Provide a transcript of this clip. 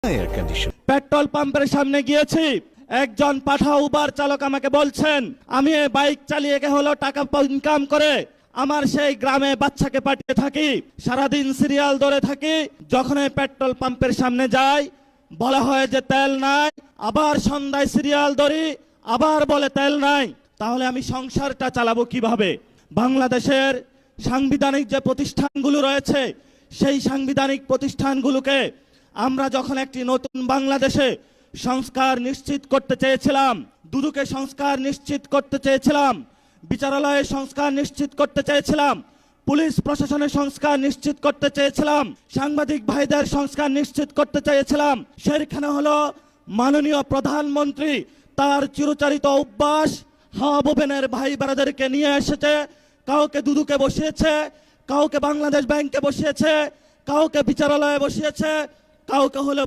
Air condition. Petrol পাম্পের সামনে গিয়েছি, একজন পাঠা উবার চালক আমাকে বলছেন আমি এই বাইক চালিয়ে হলো টাকা ইনকাম করে আমার সেই গ্রামে বাচ্চাকে পাঠিয়ে থাকি, সারাদিন সিরিয়াল ধরে থাকি, যখন এই পেট্রোল পাম্পের সামনে যাই বলা হয় যে তেল নাই, আবার সন্ধ্যায় সিরিয়াল ধরি আবার বলে তেল নাই। তাহলে আমি সংসারটা চালাবো কিভাবে? বাংলাদেশের সাংবিধানিক যে প্রতিষ্ঠানগুলো রয়েছে সেই সাংবিধানিক প্রতিষ্ঠানগুলোকে আমরা যখন একটি নতুন বাংলাদেশে সংস্কার নিশ্চিত করতে চেয়েছিলাম, দুদুকে সংস্কার নিশ্চিত করতে চেয়েছিলাম, বিচারালয়ে সংস্কার নিশ্চিত করতে চেয়েছিলাম, পুলিশ প্রশাসনের সংস্কার নিশ্চিত করতে চেয়েছিলাম, সাংবাদিক ভাইদের সংস্কার নিশ্চিত করতে চেয়েছিলাম, সেখানে হলো মাননীয় প্রধানমন্ত্রী তার চিরচারিত অভ্যাস হাওয়া বোবেনের ভাই বেড়াদেরকে নিয়ে এসেছে, কাউকে দুদুকে বসিয়েছে, কাউকে বাংলাদেশ ব্যাংকে বসিয়েছে, কাউকে বিচারালয়ে বসিয়েছে, কাউকে হলো